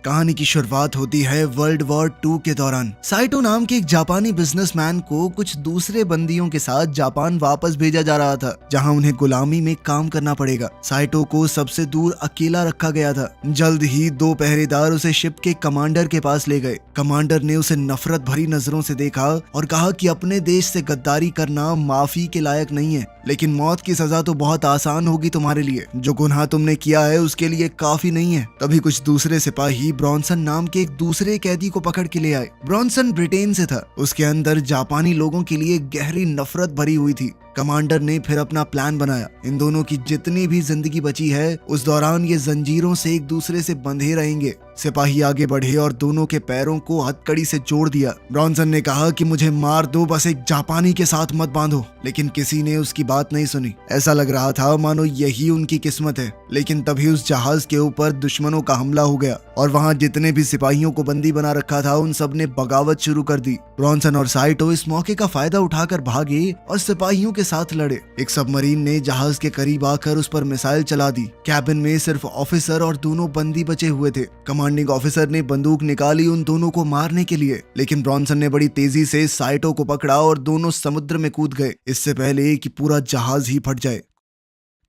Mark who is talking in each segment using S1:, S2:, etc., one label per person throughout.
S1: कहानी की शुरुआत होती है वर्ल्ड वॉर 2 के दौरान। साइटो नाम के एक जापानी बिजनेसमैन को कुछ दूसरे बंदियों के साथ जापान वापस भेजा जा रहा था, जहां उन्हें गुलामी में काम करना पड़ेगा। साइटो को सबसे दूर अकेला रखा गया था। जल्द ही 2 पहरेदार उसे शिप के कमांडर के पास ले गए। कमांडर ने उसे नफरत भरी नजरों से देखा और कहा कि अपने देश से गद्दारी करना माफी के लायक नहीं है, लेकिन मौत की सजा तो बहुत आसान होगी तुम्हारे लिए। जो गुनाह तुमने किया है उसके लिए काफी नहीं है। तभी कुछ दूसरे सिपाही ब्रॉन्सन नाम के एक दूसरे कैदी को पकड़ के ले आए। ब्रॉन्सन ब्रिटेन से था। उसके अंदर जापानी लोगों के लिए गहरी नफरत भरी हुई थी। कमांडर ने फिर अपना प्लान बनाया। इन दोनों की जितनी भी जिंदगी बची है उस दौरान ये जंजीरों से एक दूसरे से बंधे रहेंगे। सिपाही आगे बढ़े और दोनों के पैरों को हथकड़ी से जोड़ दिया। ब्रॉन्सन ने कहा कि मुझे मार दो, बस एक जापानी के साथ मत बांधो, लेकिन किसी ने उसकी बात नहीं सुनी। ऐसा लग रहा था मानो यही उनकी किस्मत है। लेकिन तभी उस जहाज के ऊपर दुश्मनों का हमला हो गया और वहां जितने भी सिपाहियों को बंदी बना रखा था उन सब ने बगावत शुरू कर दी। ब्रॉन्सन और साइटो इस मौके का फायदा उठाकर भागे और सिपाहियों के साथ लड़े। एक सबमरीन ने जहाज के करीब आकर उस पर मिसाइल चला दी। कैबिन में सिर्फ ऑफिसर और दोनों बंदी बचे हुए थे। कमांडिंग ऑफिसर ने बंदूक निकाली उन दोनों को मारने के लिए, लेकिन ब्रॉन्सन ने बड़ी तेजी से साइटो को पकड़ा और दोनों समुद्र में कूद गए, इससे पहले कि पूरा जहाज ही फट जाए।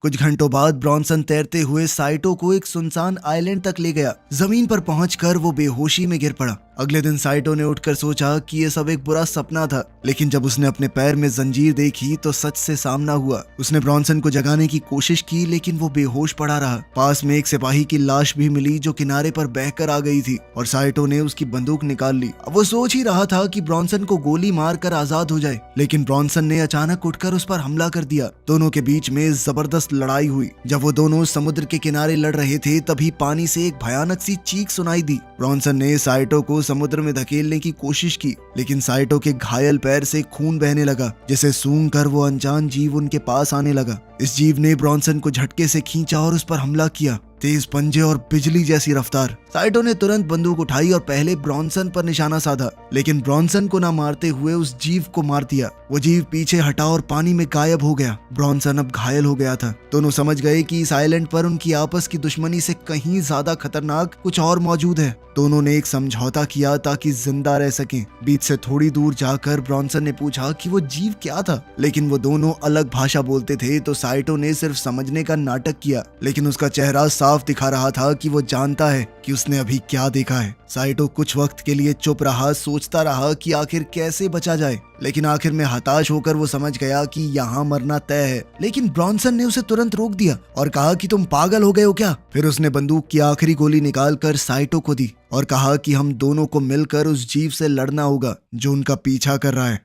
S1: कुछ घंटों बाद ब्रॉन्सन तैरते हुए साइटो को एक सुनसान आइलैंड तक ले गया। जमीन पर पहुंचकर वो बेहोशी में गिर पड़ा। अगले दिन साइटो ने उठकर सोचा कि ये सब एक बुरा सपना था, लेकिन जब उसने अपने पैर में जंजीर देखी तो सच से सामना हुआ। उसने ब्रॉन्सन को जगाने की कोशिश की, लेकिन वो बेहोश पड़ा रहा। पास में एक सिपाही की लाश भी मिली जो किनारे पर बहकर आ गई थी और साइटो ने उसकी बंदूक निकाल ली। अब वो सोच ही रहा था कि ब्रॉन्सन को गोली मारकर आजाद हो जाए, लेकिन ब्रॉन्सन ने अचानक उठकर उस पर हमला कर दिया। दोनों के बीच में जबरदस्त लड़ाई हुई। जब वो दोनों समुद्र के किनारे लड़ रहे थे तभी पानी से एक भयानक सी चीख सुनाई दी। ब्रॉन्सन ने साइटो को समुद्र में धकेलने की कोशिश की, लेकिन साइटो के घायल पैर से खून बहने लगा, जिसे सूंघकर वो अनजान जीव उनके पास आने लगा। इस जीव ने ब्रॉन्सन को झटके से खींचा और उस पर हमला किया। तेज पंजे और बिजली जैसी रफ्तार। साइटो ने तुरंत बंदूक उठाई और पहले ब्रॉन्सन पर निशाना साधा, लेकिन ब्रॉन्सन को ना मारते हुए उस जीव को मार दिया। वो जीव पीछे हटा और पानी में गायब हो गया। ब्रॉन्सन अब घायल हो गया था। दोनों समझ गए कि इस आइलैंड पर उनकी आपस की दुश्मनी से कहीं ज्यादा खतरनाक कुछ और मौजूद है। दोनों ने एक समझौता किया ताकि जिंदा रह सकें। बीच से थोड़ी दूर जाकर ब्रॉन्सन ने पूछा कि वो जीव क्या था, लेकिन वो दोनों अलग भाषा बोलते थे, तो साइटो ने सिर्फ समझने का नाटक किया, लेकिन उसका चेहरा साफ दिखा रहा था कि वो जानता है कि उसने अभी क्या देखा है। साइटो कुछ वक्त के लिए चुप रहा, सोचता रहा कि आखिर कैसे बचा जाए, लेकिन आखिर में हताश होकर वो समझ गया कि यहाँ मरना तय है। लेकिन ब्रॉन्सन ने उसे तुरंत रोक दिया और कहा कि तुम पागल हो गए हो क्या। फिर उसने बंदूक की आखिरी गोली निकालकर साइटो को दी और कहा कि हम दोनों को मिलकर उस जीव से लड़ना होगा जो उनका पीछा कर रहा है।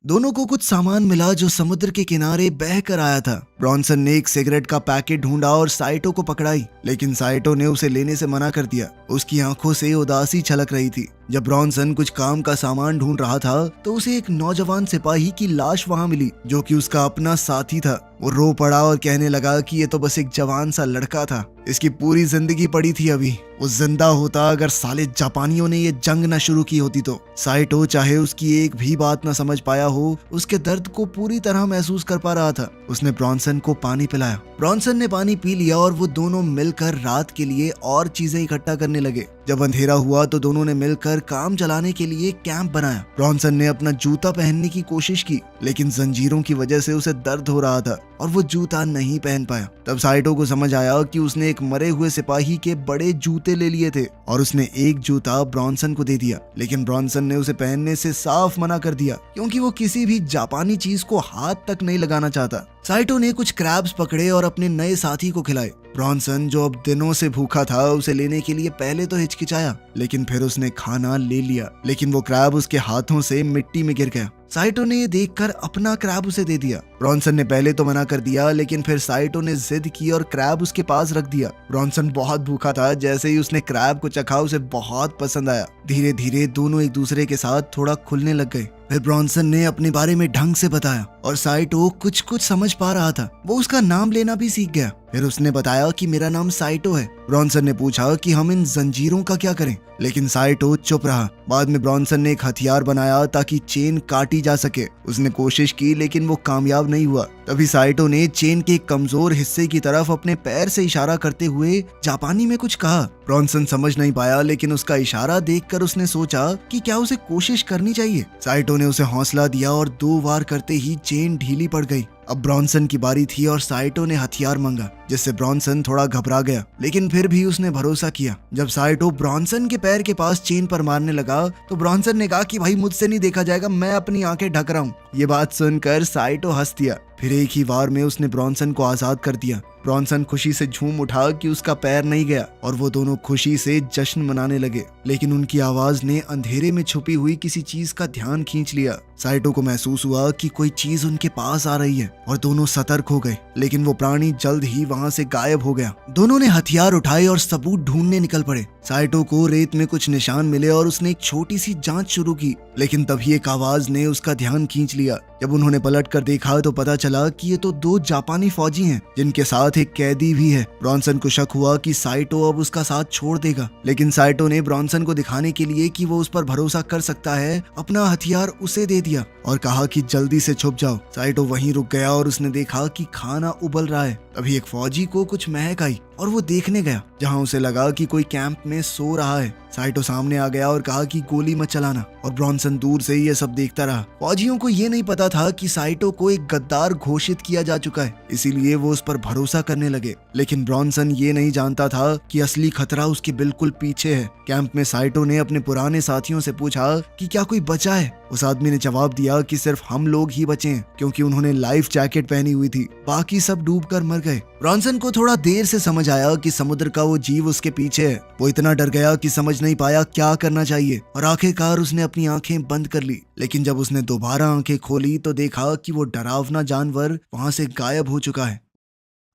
S1: दोनों को कुछ सामान मिला जो समुद्र के किनारे बह कर आया था। ब्रॉन्सन ने एक सिगरेट का पैकेट ढूंढा और साइटो को पकड़ाई, लेकिन साइटो ने उसे लेने से मना कर दिया। उसकी आंखों से उदासी छलक रही थी। जब ब्रॉन्सन कुछ काम का सामान ढूंढ रहा था तो उसे एक नौजवान सिपाही की लाश वहां मिली, जो कि उसका अपना साथी था। वो रो पड़ा और कहने लगा कि ये तो बस एक जवान सा लड़का था, इसकी पूरी जिंदगी पड़ी थी अभी। वो जिंदा होता अगर साले जापानियों ने ये जंग न शुरू की होती तो। साइटो चाहे उसकी एक भी बात न समझ पाया हो, उसके दर्द को पूरी तरह महसूस कर पा रहा था। उसने ब्रॉन्सन को पानी पिलाया। ब्रॉन्सन ने पानी पी लिया और वो दोनों मिलकर रात के लिए और चीजें इकट्ठा करने लगे। जब अंधेरा हुआ तो दोनों ने मिलकर काम चलाने के लिए कैंप बनाया। ब्रॉन्सन ने अपना जूता पहनने की कोशिश की, लेकिन जंजीरों की वजह से उसे दर्द हो रहा था और वो जूता नहीं पहन पाया। तब साइटो को समझ आया कि उसने एक मरे हुए सिपाही के बड़े जूते ले लिए थे और उसने एक जूता ब्रॉन्सन को दे दिया, लेकिन ब्रॉन्सन ने उसे पहनने से साफ मना कर दिया, क्योंकि वो किसी भी जापानी चीज को हाथ तक नहीं लगाना चाहता। साइटो ने कुछ क्रैब्स पकड़े और अपने नए साथी को खिलाए। ब्रॉन्सन जो अब दिनों से भूखा था उसे लेने के लिए पहले तो हिचकिचाया, लेकिन फिर उसने खाना ले लिया, लेकिन वो क्रैब उसके हाथों से मिट्टी में गिर गया। साइटो ने ये देखकर अपना क्रैब उसे दे दिया। ब्रॉन्सन ने पहले तो मना कर दिया, लेकिन फिर साइटो ने जिद की और क्रैब उसके पास रख दिया। ब्रॉन्सन बहुत भूखा था। जैसे ही उसने क्रैब को चखा उसे बहुत पसंद आया। धीरे धीरे दोनों एक दूसरे के साथ थोड़ा खुलने लग गए। फिर ब्रॉन्सन ने अपने बारे में ढंग से बताया और साइटो कुछ कुछ समझ पा रहा था। वो उसका नाम लेना भी सीख गया। फिर उसने बताया कि मेरा नाम साइटो है। ब्रॉन्सन ने पूछा कि हम इन जंजीरों का क्या करें, लेकिन साइटो चुप रहा। बाद में ब्रॉन्सन ने एक हथियार बनाया ताकि चेन काटी जा सके। उसने कोशिश की, लेकिन वो कामयाब नहीं हुआ। तभी साइटो ने चेन के एक कमजोर हिस्से की तरफ अपने पैर से इशारा करते हुए जापानी में कुछ कहा। ब्रॉन्सन समझ नहीं पाया, लेकिन उसका इशारा देखकर उसने सोचा कि क्या उसे कोशिश करनी चाहिए। साइटो ने उसे हौसला दिया और 2 बार करते ही चेन ढीली पड़ गई। अब ब्रॉन्सन की बारी थी और साइटो ने हथियार मांगा, जिससे ब्रॉन्सन थोड़ा घबरा गया, लेकिन फिर भी उसने भरोसा किया। जब साइटो ब्रॉन्सन के पैर के पास चेन पर मारने लगा तो ब्रॉन्सन ने कहा कि भाई मुझसे नहीं देखा जाएगा, मैं अपनी आंखें ढक रहा हूँ। ये बात सुनकर साइटो हंस दिया। फिर एक ही वार में उसने ब्रॉन्सन को आजाद कर दिया। ब्रॉन्सन खुशी से झूम उठा कि उसका पैर नहीं गया और वो दोनों खुशी से जश्न मनाने लगे, लेकिन उनकी आवाज ने अंधेरे में छुपी हुई किसी चीज का ध्यान खींच लिया। साइटो को महसूस हुआ कि कोई चीज उनके पास आ रही है और दोनों सतर्क हो गए, लेकिन वो प्राणी जल्द ही वहां से गायब हो गया। दोनों ने हथियार उठाए और सबूत ढूंढने निकल पड़े। साइटो को रेत में कुछ निशान मिले और उसने एक छोटी सी जांच शुरू की, लेकिन तभी एक आवाज ने उसका ध्यान खींच लिया। जब उन्होंने पलट कर देखा तो पता चला कि ये तो 2 जापानी फौजी हैं, जिनके साथ एक कैदी भी है। ब्रॉन्सन को शक हुआ कि साइटो अब उसका साथ छोड़ देगा, लेकिन साइटो ने ब्रॉन्सन को दिखाने के लिए कि वो उस पर भरोसा कर सकता है, अपना हथियार उसे दे दिया और कहा कि जल्दी से छुप जाओ। साइटो वहीं रुक गया और उसने देखा कि खाना उबल रहा है। तभी एक फौजी को कुछ महक आई और वो देखने गया, जहां उसे लगा कि कोई कैंप में सो रहा है। साइटो सामने आ गया और कहा कि गोली मत चलाना, और ब्रॉन्सन दूर से ही ये सब देखता रहा। फौजियों को ये नहीं पता था कि साइटो को एक गद्दार घोषित किया जा चुका है, इसीलिए वो उस पर भरोसा करने लगे। लेकिन ब्रॉन्सन ये नहीं जानता था कि असली खतरा उसके बिल्कुल पीछे है। कैंप में साइटो ने अपने पुराने साथियों से पूछा कि क्या कोई बचा है। उस आदमी ने जवाब दिया कि सिर्फ हम लोग ही बचे हैं, क्योंकि उन्होंने लाइफ जैकेट पहनी हुई थी, बाकी सब डूबकर मर गए। ब्रॉन्सन को थोड़ा देर से समझ आया कि समुद्र का वो जीव उसके पीछे है। वो इतना डर गया कि समझ नहीं पाया क्या करना चाहिए, और आखिरकार उसने अपनी आंखें बंद कर ली। लेकिन जब उसने दोबारा आंखें खोली तो देखा कि वो डरावना जानवर वहां से गायब हो चुका है।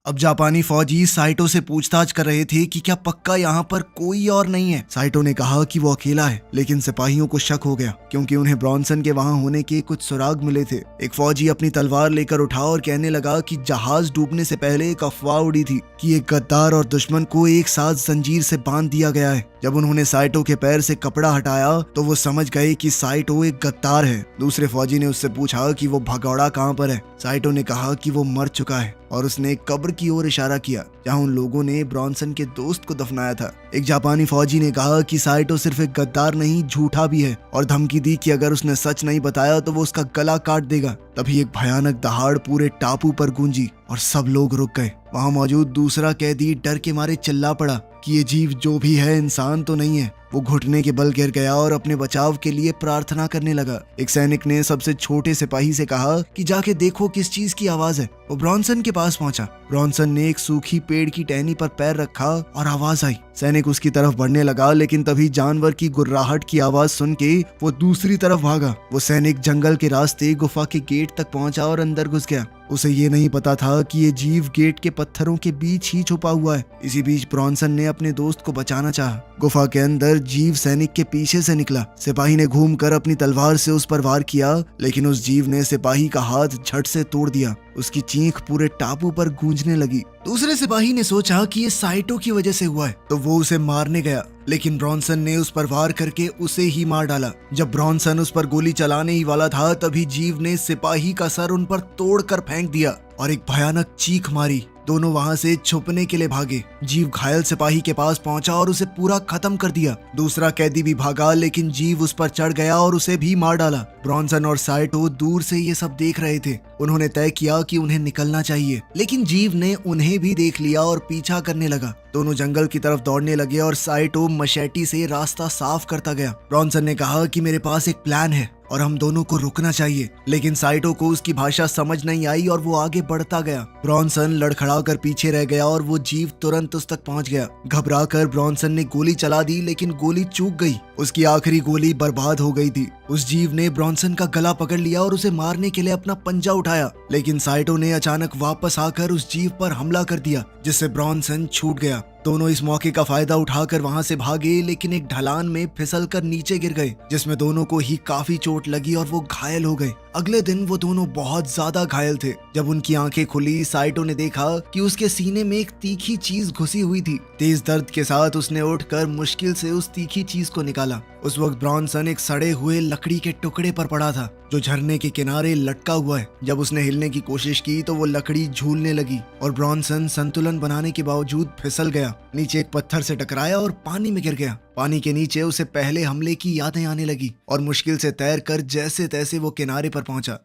S1: अब जापानी फौजी साइटो से पूछताछ कर रहे थे कि क्या पक्का यहाँ पर कोई और नहीं है। साइटो ने कहा कि वो अकेला है, लेकिन सिपाहियों को शक हो गया, क्योंकि उन्हें ब्रॉन्सन के वहां होने के कुछ सुराग मिले थे। एक फौजी अपनी तलवार लेकर उठा और कहने लगा कि जहाज डूबने से पहले एक अफवाह उड़ी थी कि एक गद्दार और दुश्मन को एक साथ जंजीर से बांध दिया गया है। जब उन्होंने साइटो के पैर से कपड़ा हटाया तो वो समझ गए कि साइटो एक गद्दार है। दूसरे फौजी ने उससे पूछा कि वो भगौड़ा कहाँ पर है। साइटो ने कहा कि वो मर चुका है, और उसने एक कब्र की ओर इशारा किया जहां उन लोगों ने ब्रॉन्सन के दोस्त को दफनाया था। एक जापानी फौजी ने कहा कि साइटो सिर्फ एक गद्दार नहीं, झूठा भी है, और धमकी दी कि अगर उसने सच नहीं बताया तो वो उसका गला काट देगा। तभी एक भयानक दहाड़ पूरे टापू पर गूंजी और सब लोग रुक गए। वहां मौजूद दूसरा कैदी डर के मारे चिल्ला पड़ा कि ये जीव जो भी है इंसान तो नहीं है। वो घुटने के बल गिर गया और अपने बचाव के लिए प्रार्थना करने लगा। एक सैनिक ने सबसे छोटे सिपाही से कहा कि जाके देखो किस चीज की आवाज है। वो ब्रॉन्सन के पास पहुंचा। ब्रॉन्सन ने एक सूखी पेड़ की टहनी पर पैर रखा और आवाज आई। सैनिक उसकी तरफ बढ़ने लगा, लेकिन तभी जानवर की गुर्राहट की आवाज सुन के वो दूसरी तरफ भागा। वो सैनिक जंगल के रास्ते गुफा के गेट तक पहुंचा और अंदर घुस गया। उसे ये नहीं पता था कि ये जीव गेट के पत्थरों के बीच ही छुपा हुआ है। इसी बीच ब्रॉन्सन ने अपने दोस्त को बचाना चाहा। गुफा के अंदर जीव सैनिक के पीछे से निकला। सिपाही ने घूमकर अपनी तलवार से उस पर वार किया, लेकिन उस जीव ने सिपाही का हाथ झट से तोड़ दिया। उसकी चीख पूरे टापू पर गूंजने लगी। दूसरे सिपाही ने सोचा कि ये साइटो की वजह से हुआ है, तो वो उसे मारने गया, लेकिन ब्रॉन्सन ने उस पर वार करके उसे ही मार डाला। जब ब्रॉन्सन उस पर गोली चलाने ही वाला था, तभी जीव ने सिपाही का सर उन पर तोड़कर फेंक दिया और एक भयानक चीख मारी। दोनों वहां से छुपने के लिए भागे। जीव घायल सिपाही के पास पहुंचा और उसे पूरा खत्म कर दिया। दूसरा कैदी भी भागा, लेकिन जीव उस पर चढ़ गया और उसे भी मार डाला। ब्रॉन्सन और साइटो दूर से ये सब देख रहे थे। उन्होंने तय किया कि उन्हें निकलना चाहिए, लेकिन जीव ने उन्हें भी देख लिया और पीछा करने लगा। दोनों जंगल की तरफ दौड़ने लगे और साइटो मशेटी से रास्ता साफ करता गया। ब्रॉन्सन ने कहा कि मेरे पास एक प्लान है और हम दोनों को रुकना चाहिए, लेकिन साइटो को उसकी भाषा समझ नहीं आई और वो आगे बढ़ता गया। ब्रॉन्सन लड़खड़ा कर पीछे रह गया और वो जीव तुरंत उस तक पहुंच गया। घबराकर ब्रॉन्सन ने गोली चला दी, लेकिन गोली चूक गई। उसकी आखिरी गोली बर्बाद हो गई थी। उस जीव ने ब्रॉन्सन का गला पकड़ लिया और उसे मारने के लिए अपना पंजा उठाया, लेकिन साइटो ने अचानक वापस आकर उस जीव पर हमला कर दिया, जिससे ब्रॉन्सन छूट गया। दोनों इस मौके का फायदा उठाकर वहां से भागे, लेकिन एक ढलान में फिसलकर नीचे गिर गए, जिसमें दोनों को ही काफी चोट लगी और वो घायल हो गए। अगले दिन वो दोनों बहुत ज्यादा घायल थे। जब उनकी आंखें खुली, साइटो ने देखा कि उसके सीने में एक तीखी चीज घुसी हुई थी। तेज दर्द के साथ उसने उठकर मुश्किल से उस तीखी चीज को निकाला। उस वक्त ब्रॉनसन एक सड़े हुए लकड़ी के टुकड़े पर पड़ा था जो झरने के किनारे लटका हुआ है। जब उसने हिलने की कोशिश की तो वो लकड़ी झूलने लगी और ब्रॉनसन संतुलन बनाने के बावजूद फिसल गया, नीचे एक पत्थर से टकराया और पानी में गिर गया। पानी के नीचे उसे पहले हमले की यादें आने लगी और मुश्किल से तैरकर जैसे तैसे वो किनारे पर पहुंचा।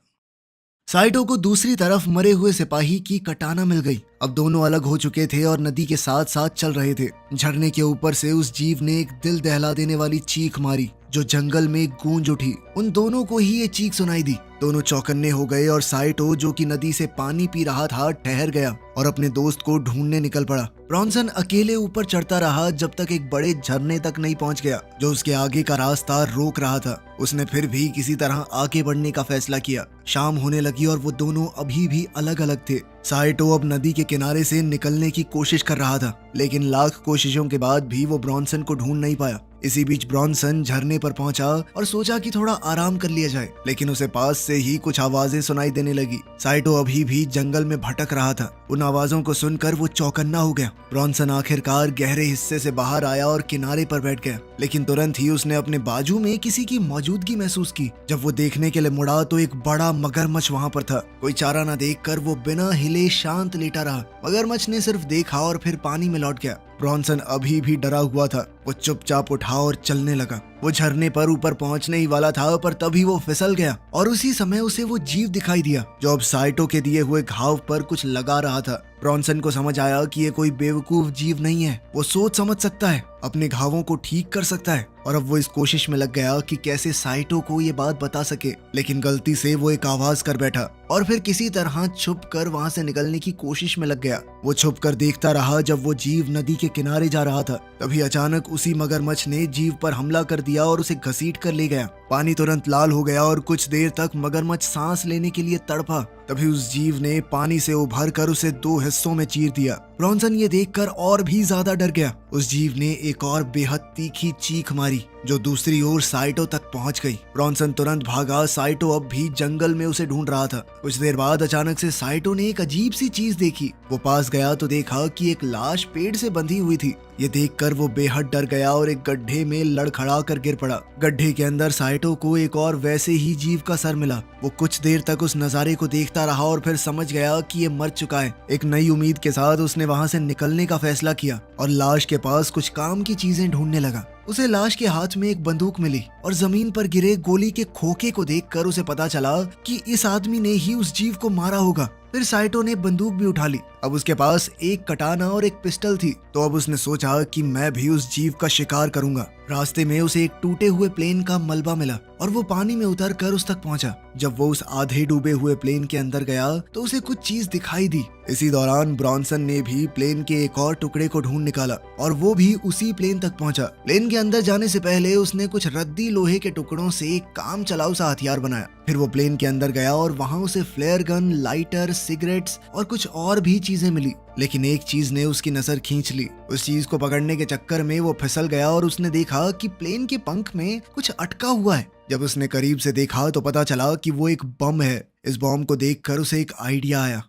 S1: साइटो को दूसरी तरफ मरे हुए सिपाही की कटाना मिल गई। अब दोनों अलग हो चुके थे और नदी के साथ साथ चल रहे थे। झरने के ऊपर से उस जीव ने एक दिल दहला देने वाली चीख मारी जो जंगल में गूंज उठी। उन दोनों को ही ये चीख सुनाई दी। दोनों चौकन्ने हो गए और साइटो, जो कि नदी से पानी पी रहा था, ठहर गया और अपने दोस्त को ढूंढने निकल पड़ा। ब्रॉनसन अकेले ऊपर चढ़ता रहा जब तक एक बड़े झरने तक नहीं पहुंच गया जो उसके आगे का रास्ता रोक रहा था। उसने फिर भी किसी तरह आगे बढ़ने का फैसला किया। शाम होने लगी और वो दोनों अभी भी अलग अलग थे। साइटो अब नदी के किनारे से निकलने की कोशिश कर रहा था, लेकिन लाख कोशिशों के बाद भी वो ब्रॉनसन को ढूंढ नहीं पाया। इसी बीच ब्रॉनसन झरने पर पहुंचा और सोचा कि थोड़ा आराम कर लिया जाए, लेकिन उसे पास से ही कुछ आवाजें सुनाई देने लगी। साइटो अभी भी जंगल में भटक रहा था। उन आवाजों को सुनकर वो चौकन्ना हो गया। ब्रॉनसन आखिरकार गहरे हिस्से से बाहर आया और किनारे पर बैठ गया, लेकिन तुरंत ही उसने अपने बाजू में किसी की मौजूदगी महसूस की। जब वो देखने के लिए मुड़ा तो एक बड़ा मगरमच्छ वहां पर था। कोई चारा न देखकर वो बिना हिले शांत लेटा रहा। मगरमच्छ ने सिर्फ देखा और फिर पानी में लौट गया। ब्रॉनसन अभी भी डरा हुआ था। वो चुपचाप उठा और चलने लगा। वो झरने पर ऊपर पहुंचने ही वाला था, पर तभी वो फिसल गया और उसी समय उसे वो जीव दिखाई दिया जो अब साइटो के दिए हुए घाव पर कुछ लगा रहा था। ब्रॉनसन को समझ आया कि ये कोई बेवकूफ जीव नहीं है। वो सोच समझ सकता है, अपने घावों को ठीक कर सकता है, और अब वो इस कोशिश में लग गया कि कैसे साइटो को ये बात बता सके। लेकिन गलती से वो एक आवाज कर बैठा और फिर किसी तरह छुप कर वहां से निकलने की कोशिश में लग गया। वो छुप कर देखता रहा जब वो जीव नदी के किनारे जा रहा था। तभी अचानक उसी मगरमच्छ ने जीव पर हमला कर दिया और उसे घसीट कर ले गया। पानी तुरंत लाल हो गया और कुछ देर तक मगरमच्छ सांस लेने के लिए तड़पा। तभी उस जीव ने पानी से उभर कर उसे दो हिस्सों में चीर दिया। ब्रॉनसन ये देखकर और भी ज्यादा डर गया। उस जीव ने एक और बेहद तीखी चीख मारी जो दूसरी ओर साइटो तक पहुंच गई। ब्रॉनसन तुरंत भागा। साइटो अब भी जंगल में उसे ढूंढ रहा था। कुछ देर बाद अचानक से साइटो ने एक अजीब सी चीज देखी। वो पास गया तो देखा कि एक लाश पेड़ से बंधी हुई थी। ये देखकर वो बेहद डर गया और एक गड्ढे में लड़खड़ा कर गिर पड़ा। गड्ढे के अंदर साइटो को एक और वैसे ही जीव का सर मिला। वो कुछ देर तक उस नजारे को देखता रहा और फिर समझ गया कि ये मर चुका है। एक नई उम्मीद के साथ उसने वहां से निकलने का फैसला किया और लाश के पास कुछ काम की चीजें ढूंढने लगा। उसे लाश के हाथ में एक बंदूक मिली और जमीन पर गिरे गोली के खोखे को देखकर उसे पता चला कि इस आदमी ने ही उस जीव को मारा होगा। फिर साइटो ने बंदूक भी उठा ली। अब उसके पास एक कटाना और एक पिस्टल थी, तो अब उसने सोचा कि मैं भी उस जीव का शिकार करूंगा। रास्ते में उसे एक टूटे हुए प्लेन का मलबा मिला और वो पानी में उतर कर उस तक पहुंचा। जब वो उस आधे डूबे हुए प्लेन के अंदर गया तो उसे कुछ चीज दिखाई दी। इसी दौरान ब्रॉनसन ने भी प्लेन के एक और टुकड़े को ढूंढ निकाला और वो भी उसी प्लेन तक पहुंचा। प्लेन के अंदर जाने से पहले उसने कुछ रद्दी लोहे के टुकड़ों से एक काम चलाऊ सा हथियार बनाया। फिर वो प्लेन के अंदर गया और वहां उसे फ्लेयर गन, लाइटर, सिगरेट्स और कुछ और भी चीजें मिली। लेकिन एक चीज ने उसकी नजर खींच ली। उस चीज को पकड़ने के चक्कर में वो फिसल गया और उसने देखा कि प्लेन के पंख में कुछ अटका हुआ है। जब उसने करीब से देखा तो पता चला कि वो एक बम है। इस बम को देखकर उसे एक आइडिया आया।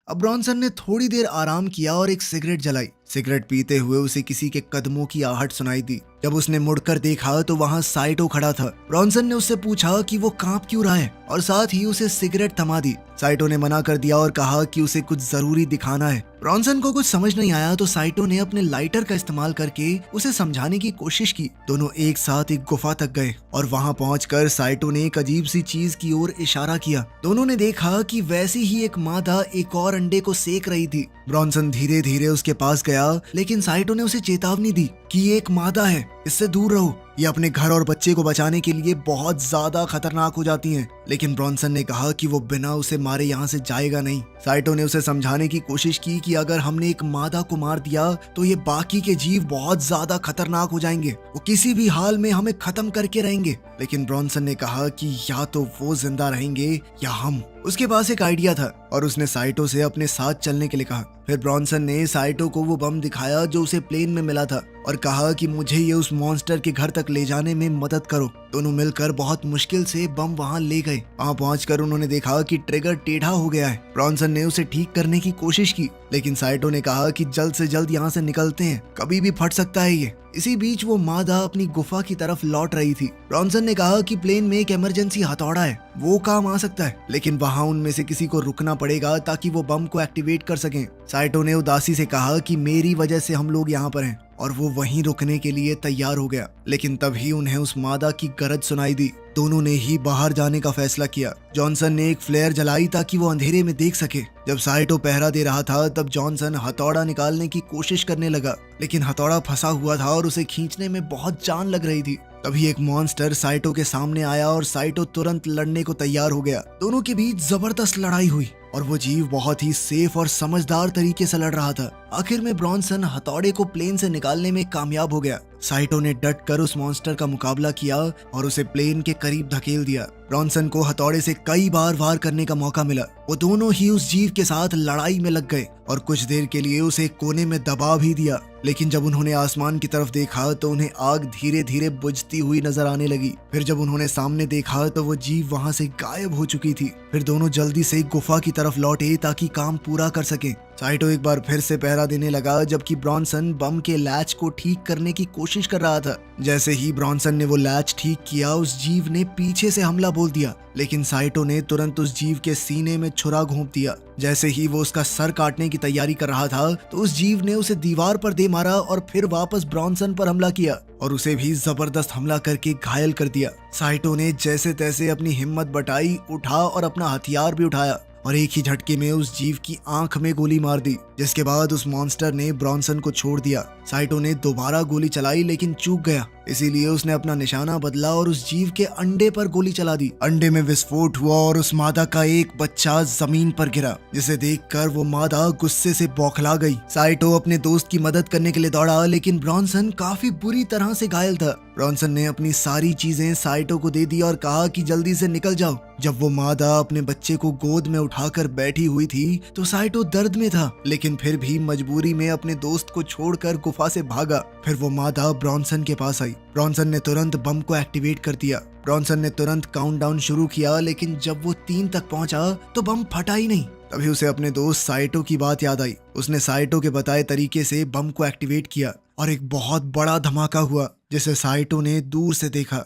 S1: अब ब्रॉनसन ने थोड़ी देर आराम किया और एक सिगरेट जलाई। सिगरेट पीते हुए उसे किसी के कदमों की आहट सुनाई दी। जब उसने मुड़कर देखा तो वहां साइटो खड़ा था। ब्रॉनसन ने उससे पूछा कि वो कांप क्यों रहा है और साथ ही उसे सिगरेट थमा दी। साइटो ने मना कर दिया और कहा कि उसे कुछ जरूरी दिखाना है। ब्रॉनसन को कुछ समझ नहीं आया तो साइटो ने अपने लाइटर का इस्तेमाल करके उसे समझाने की कोशिश की। दोनों एक साथ एक गुफा तक गए और वहां पहुंचकर साइटो ने एक अजीब सी चीज की ओर इशारा किया। दोनों ने देखा कि वैसी ही एक मादा एक और अंडे को सेक रही थी। ब्रॉनसन धीरे धीरे उसके पास गया, लेकिन साइटो ने उसे चेतावनी दी कि ये एक मादा है, इससे दूर रहो, ये अपने घर और बच्चे को बचाने के लिए बहुत ज्यादा खतरनाक हो जाती हैं। लेकिन ब्रॉनसन ने कहा कि वो बिना उसे मारे यहाँ से जाएगा नहीं। साइटो ने उसे समझाने की कोशिश की कि अगर हमने एक मादा को मार दिया तो ये बाकी के जीव बहुत ज्यादा खतरनाक हो जाएंगे, वो किसी भी हाल में हमें खत्म करके रहेंगे। लेकिन ब्रॉनसन ने कहा कि या तो वो जिंदा रहेंगे या हम। उसके पास एक आइडिया था और उसने साइटो से अपने साथ चलने के लिए कहा। फिर ब्रॉनसन ने साइटो को वो बम दिखाया जो उसे प्लेन में मिला था और कहा कि मुझे ये उस मॉन्स्टर के घर तक ले जाने में मदद करो। दोनों मिलकर बहुत मुश्किल से बम वहां ले गए। वहां पहुंचकर उन्होंने देखा कि ट्रिगर टेढ़ा हो गया है। ब्रॉन्सन ने उसे ठीक करने की कोशिश की, लेकिन साइटो ने कहा कि जल्द से जल्द यहाँ से निकलते हैं, कभी भी फट सकता है ये। इसी बीच वो मादा अपनी गुफा की तरफ लौट रही थी। ब्रॉन्सन ने कहा कि प्लेन में एक इमरजेंसी हथौड़ा है, वो काम आ सकता है, लेकिन वहाँ उनमें से किसी को रुकना पड़ेगा ताकि वो बम को एक्टिवेट कर सकें। साइटो ने उदासी से कहा कि मेरी वजह से हम लोग यहाँ पर हैं, और वो वहीं रुकने के लिए तैयार हो गया। लेकिन तभी उन्हें उस मादा की गरज सुनाई दी। दोनों ने ही बाहर जाने का फैसला किया। जॉनसन ने एक फ्लेयर जलाई ताकि वो अंधेरे में देख सके। जब साइटो पहरा दे रहा था तब जॉनसन हथौड़ा निकालने की कोशिश करने लगा, लेकिन हथौड़ा फंसा हुआ था और उसे खींचने में बहुत जान लग रही थी। तभी एक मॉन्स्टर साइटो के सामने आया और साइटो तुरंत लड़ने को तैयार हो गया। दोनों के बीच जबरदस्त लड़ाई हुई और वो जीव बहुत ही सेफ और समझदार तरीके से लड़ रहा था। आखिर में ब्रॉन्सन हथौड़े को प्लेन से निकालने में कामयाब हो गया। साइटो ने डट कर उस मॉन्स्टर का मुकाबला किया और उसे प्लेन के करीब धकेल दिया। ब्रॉन्सन को हथौड़े से कई बार वार करने का मौका मिला। वो दोनों ही उस जीव के साथ लड़ाई में लग गए और कुछ देर के लिए उसे एक कोने में दबा भी दिया। लेकिन जब उन्होंने आसमान की तरफ देखा तो उन्हें आग धीरे धीरे बुझती हुई नजर आने लगी। फिर जब उन्होंने सामने देखा तो वो जीव वहां से गायब हो चुकी थी। फिर दोनों जल्दी से गुफा की तरफ लौटे ताकि काम पूरा कर सकें। साइटो एक बार फिर से पहरा देने लगा, जबकि ब्रॉन्सन बम के लैच को ठीक करने की कोशिश कर रहा था। जैसे ही ब्रॉन्सन ने वो लैच ठीक किया, उस जीव ने पीछे से हमला बोल दिया, लेकिन साइटो ने तुरंत उस जीव के सीने में छुरा घोंप दिया। जैसे ही वो उसका सर काटने की तैयारी कर रहा था तो उस जीव ने उसे दीवार पर दे मारा और फिर वापस ब्रॉन्सन पर हमला किया और उसे भी जबरदस्त हमला करके घायल कर दिया। साइटो ने जैसे तैसे अपनी हिम्मत बटाई, उठा और अपना हथियार भी उठाया और एक ही झटके में उस जीव की आंख में गोली मार दी, जिसके बाद उस मॉन्स्टर ने ब्रॉन्सन को छोड़ दिया। साइटो ने दोबारा गोली चलाई लेकिन चूक गया, इसीलिए उसने अपना निशाना बदला और उस जीव के अंडे पर गोली चला दी। अंडे में विस्फोट हुआ और उस मादा का एक बच्चा जमीन पर गिरा, जिसे देखकर वो मादा गुस्से से बौखला गई। साइटो अपने दोस्त की मदद करने के लिए दौड़ा, लेकिन ब्रॉन्सन काफी बुरी तरह से घायल था। ब्रॉन्सन ने अपनी सारी चीजें साइटो को दे दी और कहा कि जल्दी से निकल जाओ। जब वो मादा अपने बच्चे को गोद में उठाकर बैठी हुई थी तो साइटो दर्द में था, लेकिन फिर भी मजबूरी में अपने दोस्त को छोड़कर गुफा से भागा। फिर वो मादा ब्रॉन्सन के पास आई। ब्रॉन्सन ने तुरंत बम को एक्टिवेट कर दिया। ब्रॉन्सन ने तुरंत काउंटडाउन शुरू किया, लेकिन जब वो 3 तक पहुंचा तो बम फटा ही नहीं। तभी उसे अपने दोस्त साइटो की बात याद आई। उसने साइटो के बताए तरीके से बम को एक्टिवेट किया और एक बहुत बड़ा धमाका हुआ, जिसे साइटो ने दूर से देखा।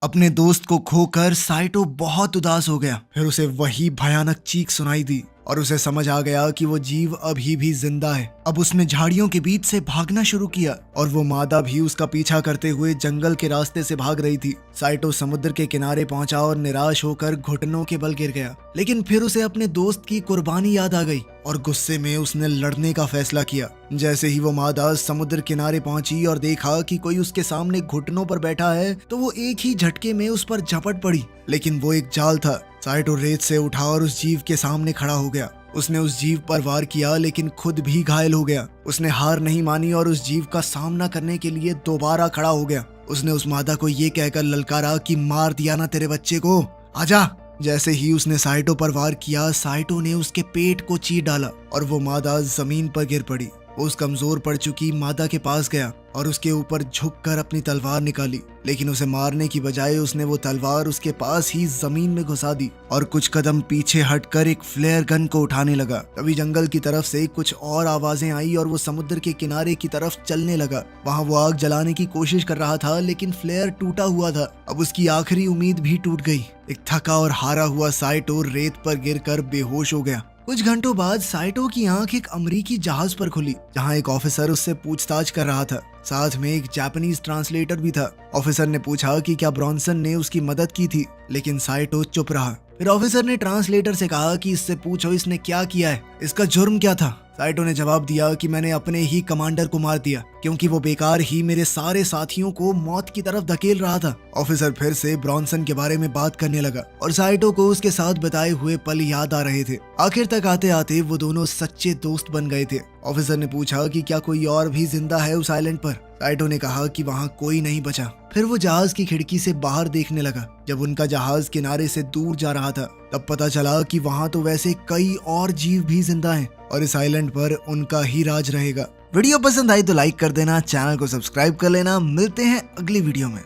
S1: अपने दोस्त को खोकर साइटो बहुत उदास हो गया। फिर उसे वही भयानक चीख सुनाई दी और उसे समझ आ गया कि वो जीव अभी भी जिंदा है। अब उसने झाड़ियों के बीच से भागना शुरू किया और वो मादा भी उसका पीछा करते हुए जंगल के रास्ते से भाग रही थी। साइटो समुद्र के किनारे पहुंचा और निराश होकर घुटनों के बल गिर गया, लेकिन फिर उसे अपने दोस्त की कुर्बानी याद आ गई और गुस्से में उसने लड़ने का फैसला किया। जैसे ही वो मादा समुद्र किनारे पहुंची और देखा कि कोई उसके सामने घुटनों पर बैठा है तो वो एक ही झटके में उस पर झपट पड़ी, लेकिन वो एक जाल था। साइटो रेत से उठा और उस जीव के सामने खड़ा हो गया। उसने उस जीव पर वार किया, लेकिन खुद भी घायल हो गया। उसने हार नहीं मानी और उस जीव का सामना करने के लिए दोबारा खड़ा हो गया। उसने उस मादा को ये कहकर ललकारा कि मार दिया ना तेरे बच्चे को, आजा। जैसे ही उसने साइटो पर वार किया, साइटो ने उसके पेट को चीर डाला और वो मादा जमीन पर गिर पड़ी। वो उस कमजोर पड़ चुकी मादा के पास गया और उसके ऊपर झुककर अपनी तलवार निकाली, लेकिन उसे मारने की बजाय उसने वो तलवार उसके पास ही जमीन में घुसा दी और कुछ कदम पीछे हटकर एक फ्लेयर गन को उठाने लगा। तभी जंगल की तरफ से कुछ और आवाजें आई और वो समुद्र के किनारे की तरफ चलने लगा। वहाँ वो आग जलाने की कोशिश कर रहा था, लेकिन फ्लेयर टूटा हुआ था। अब उसकी आखिरी उम्मीद भी टूट गई। एक थका और हारा हुआ साइटो रेत पर गिरकर बेहोश हो गया। कुछ घंटों बाद साइटो की आंख एक अमेरिकी जहाज पर खुली, जहां एक ऑफिसर उससे पूछताछ कर रहा था। साथ में एक जापानीज ट्रांसलेटर भी था। ऑफिसर ने पूछा कि क्या ब्रॉन्सन ने उसकी मदद की थी, लेकिन साइटो चुप रहा। फिर ऑफिसर ने ट्रांसलेटर से कहा कि इससे पूछो इसने क्या किया है, इसका जुर्म क्या था। साइटो ने जवाब दिया कि मैंने अपने ही कमांडर को मार दिया, क्योंकि वो बेकार ही मेरे सारे साथियों को मौत की तरफ धकेल रहा था। ऑफिसर फिर से ब्रॉन्सन के बारे में बात करने लगा और साइटो को उसके साथ बिताए हुए पल याद आ रहे थे। आखिर तक आते आते वो दोनों सच्चे दोस्त बन गए थे। ऑफिसर ने पूछा कि क्या कोई और भी जिंदा है उस आइलैंड पर। साइटो ने कहा कि वहाँ कोई नहीं बचा। फिर वो जहाज की खिड़की से बाहर देखने लगा। जब उनका जहाज किनारे से दूर जा रहा था तब पता चला कि वहाँ तो वैसे कई और जीव भी जिंदा हैं और इस आइलैंड पर उनका ही राज रहेगा। वीडियो पसंद आई तो लाइक कर देना, चैनल को सब्सक्राइब कर लेना। मिलते हैं अगली वीडियो में।